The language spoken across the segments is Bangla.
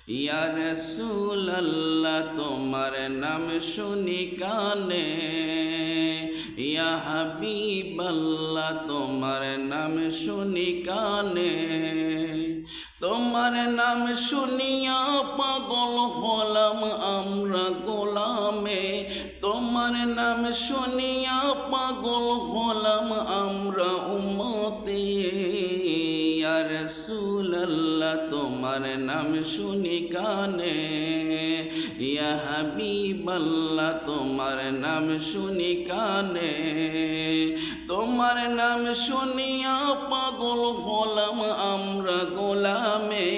ইয়া রাসূলুল্লাহ তোমার নাম শুনি কানে, ইয়া হাবিবাল্লাহ তোমার নাম শুনি কানে। তোমার নাম শুনিয়া পাগল হলাম আমরা গোলামে, তোমার নাম শুনিয়া পাগল হলাম আমরা উম্মতে। ইয়া রাসূলুল্লাহ তোমার নাম শুনি কানে, ইয়া হাবিবাল্লাহ তোমার নাম শুনি কানে। তোমার নাম শুনিয়া পাগল হলাম আমরা গোলামে,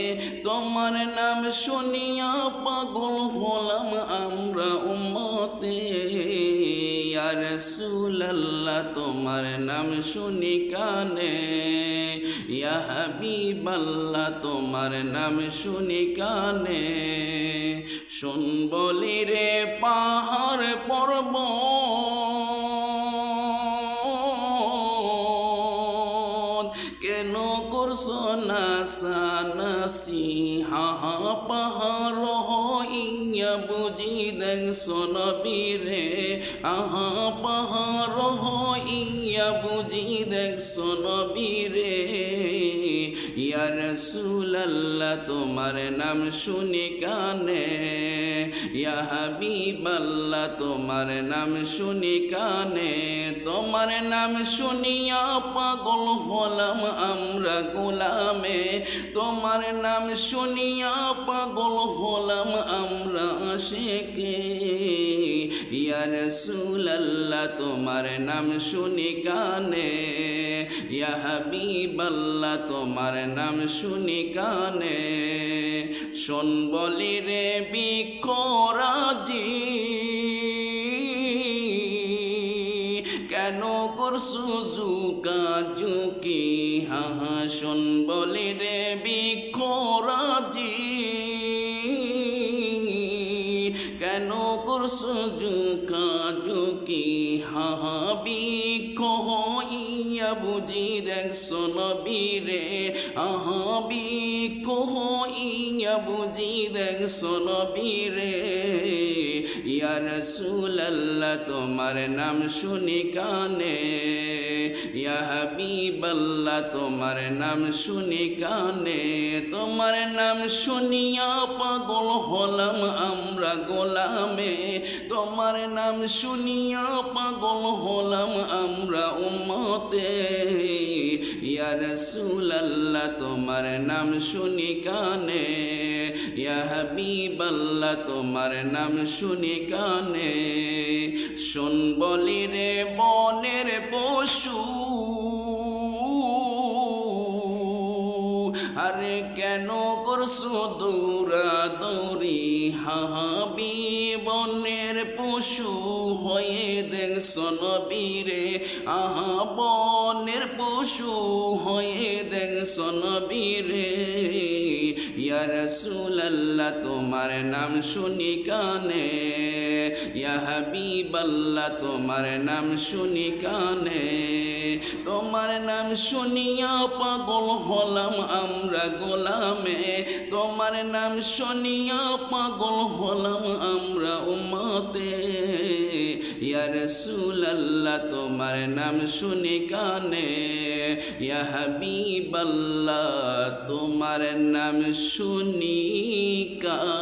তোমার নাম শুনিয়া পাগল হলাম আমরা উম্মতে। ইয়া রাসূলুল্লাহ তোমার নাম শুনি কানে, ইয়া হাবিবাল্লাহ তোমার নাম শুনি কানে। শুন বলি রে পাহাড় পর্বত, কেন করছো নাসানাসি? হাহা পাহাড় হইয়া বুঝি দেখছো নবীরে, আহা পাহাড় হইয়া বুঝি দেখছো নবীরে। ইয়া রাসূলুল্লাহ তোমার নাম শুনি কানে, ইয়া হাবিবাল্লাহ তোমার নাম শুনি কানে। তোমার নাম শুনিয়া পাগল হলাম আমরা গোলামে, তোমার নাম শুনিয়া পাগল হলাম আমরা আশিকে। ইয়া রাসূলুল্লাহ তোমার নাম শুনি কানে, ইয়া হাবিবাল্লাহ তোমার নাম শুনি কানে। শোন বলি রে বিকরাজি, কেন করছো জুকাজুকি? হাহা শোন বলি রে বিকরাজি, কেন করছো জুকাজুকি? হাহা বিকহ ইয়া বুঝি দেখছো নবীরে, আহা বিকহ ইয়া বুঝি দেখছো নবীরে। ইয়া রাসূলুল্লাহ তোমার নাম শুনি কানে, ইয়া হাবিবাল্লাহ তোমার নাম শুনি কানে। তোমার নাম শুনিয়া পাগল হলাম আমরা গোলামে, তোমার নাম শুনিয়া পাগল হলাম আমরা উম্মতে। ইয়া রাসূলুল্লাহ তোমার নাম শুনি কানে, ইয়া হাবিবাল্লাহ তোমার নাম শুনি কানে। শুন বলি রে বনের পশু, আরে কেন করছো দৌড়াদৌড়ি? হাহাবি বনের পশু হয়ে দেখছো নবীরে, আহা বনের পশু হয়ে দেখছো নবীরে। ইয়া রাসূলুল্লাহ তোমার নাম শুনি কানে, ইয়া হাবিবাল্লাহ তোমার নাম শুনি কানে। তোমার নাম শুনিয়া পাগল হলাম আমরা গোলামে, তোমার নাম শুনিয়া পাগল হলাম আমরা উম্মতে। ইয়া রাসূলুল্লাহ তোমার নাম শুনি কানে, ইয়া হাবিবাল্লাহ তোমার নাম শুনি কানে।